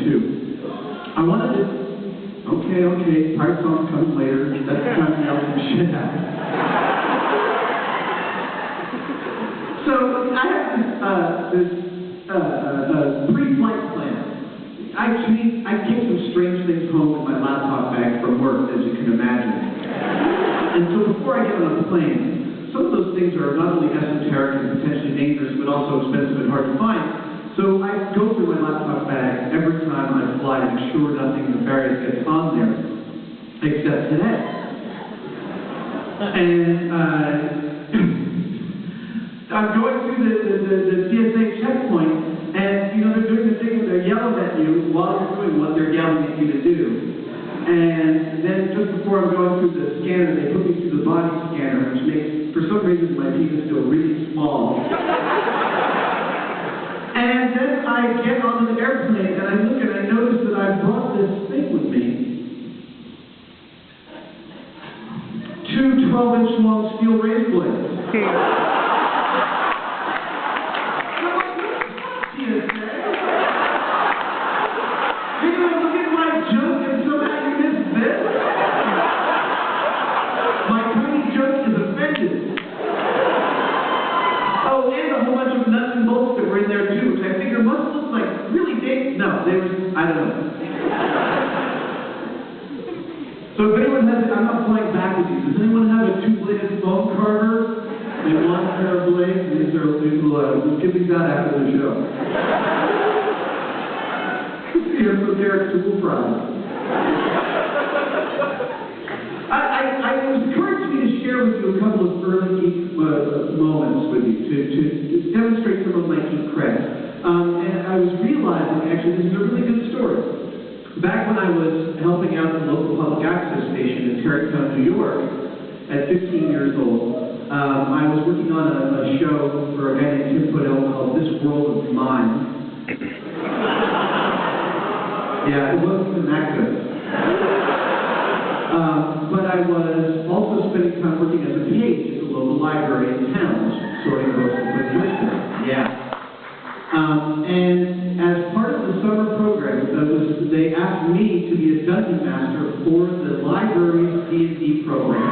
too. I wanted to... Okay, part song comes later. That's the time to yell some shit out. So, I have this pre-flight plan. I take some strange things home in my laptop bag from work, as you can imagine. And so before I get on a plane, some of those things are not only esoteric and potentially dangerous, but also expensive and hard to find. So I go through my laptop bag every time I fly to make sure nothing nefarious gets on there, except today. And I'm going through the TSA checkpoint, and you know they're doing the thing where they're yelling at you while you're doing what they're yelling at you to do. And then just before I'm going through the scanner, they put me through the body scanner, which makes, for some reason, my penis feel really small. And then I get onto the airplane, and I look and I notice that I brought this thing with me. 2 12-inch long steel razor blades. I don't know. So if anyone has, I'm not flying back with you. Does anyone have a 2-bladed phone carver and 1 pair of blades? We'll give these out after the show. Here's the Derek's Tool Prize. It was occurring to me to share with you a couple of early geek moments with you to demonstrate some of my geek cred. And I was realizing, actually, this is a really good story. Back when I was helping out the local public access station in Tarrytown, New York, at 15 years old, I was working on a show for a guy named Tim Podell called This World of Mine. Yeah, it wasn't even that good. But I was also spending time working as a page at the local library in town, sorting books and putting books in. Yeah. And as part of the summer program, they asked me to be a dungeon master for the library's D&D program.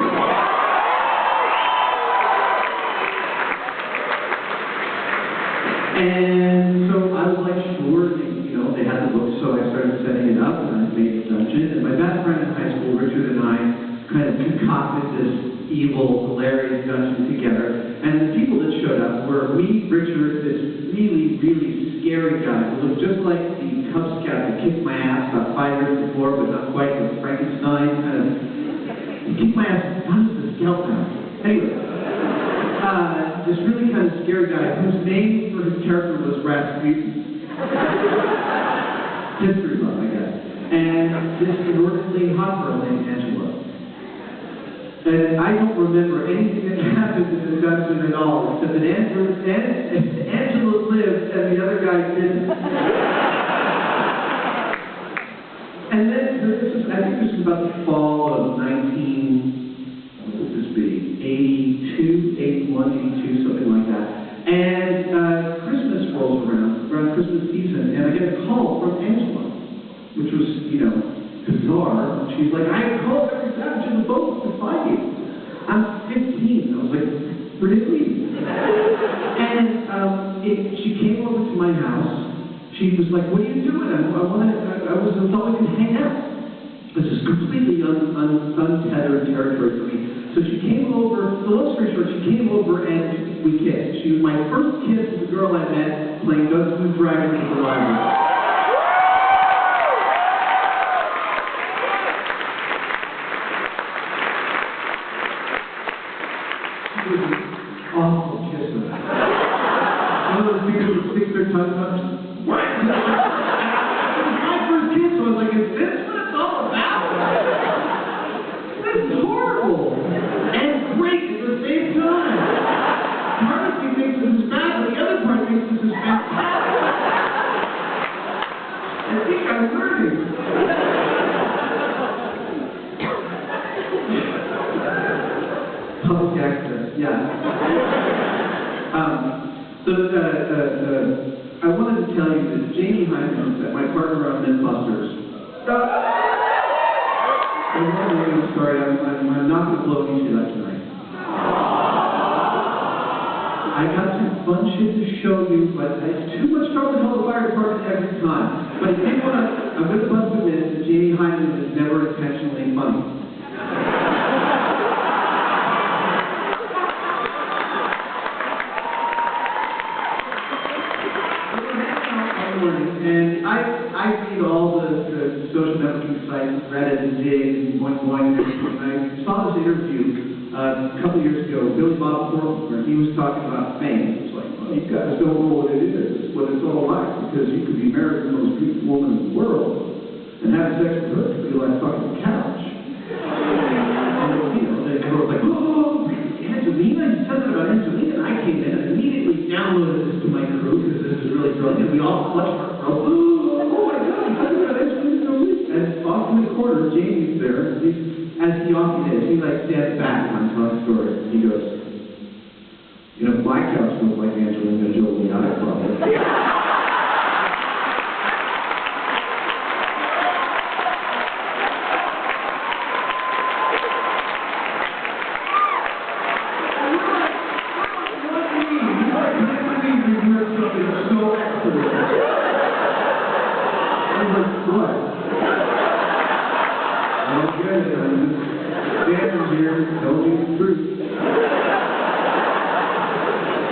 And so I was like, sure, they had the book, so I started setting it up, and I made a dungeon. And my best friend in high school, Richard, and I kind of concocted this evil, hilarious dungeon together. And the people that showed up were me, Richard, this really, really scary guy who looked just like the Cub Scout that kicked my ass about 5 years before, but not quite, with Frankenstein kind of. He kicked my ass out of the Scout house. Anyway, this really kind of scary guy whose name for his character was Rasputin. History buff, I guess. And this inordinately hot girl named Angela. And I don't remember anything that happened in the dungeon at all, except that Angela lived and the other guy didn't. And then, I think this was about the fall of 82, 81, 82, something like that. And Christmas rolls around Christmas season, and I get a call from Angela, which was, bizarre. She's like, I called every savage in the boat to find you. I'm 15. I was like, really? And she came over to my house. She was like, what are you doing? I thought we could hang out. This is completely untethered territory for me. So she came over, the long story short, she came over and we kissed. She was my first kiss with a girl I met playing Dungeons and Dragons at the library. Awful kisser. One of those people who sticks their tongue up. What? It was my first kiss, so I was like, is this what it's all about? This is horrible. And great at the same time. Part of me thinks this is bad, but the other part thinks this is fantastic. I think I'm learning. Public access, yeah. I wanted to tell you that Jamie Hyman, my partner on Mythbusters, I want to tell you a story. I'm not going to blow you up tonight. I got some fun shit to show you, but it's too much trouble to tell the fire department every time. But I did want to, I'm going to bust a myth that Jamie Hyman is never intentionally funny. And I read all the social networking sites, Reddit and Dig and Boing Boing and everything. And I saw this interview a couple years ago, Billy Bob Thornton, where he was talking about fame. It's like, well, you guys don't know what it is, what it's all like, because you could be married to the most beautiful woman in the world and have sex with her to be like fucking the couch. And, you know, they were like, oh, Angelina, you said that about Angelina, and I came in and immediately downloaded this to my crew because this is really brilliant. And we all clutched our throats. Oh my God, you said that about Angelina. And off in the corner, Jamie's there. As he often is, he like stands back when I'm telling stories. He goes, you know, my couch looks like Angelina Jolie. I probably. What? Okay, Dan's here. Don't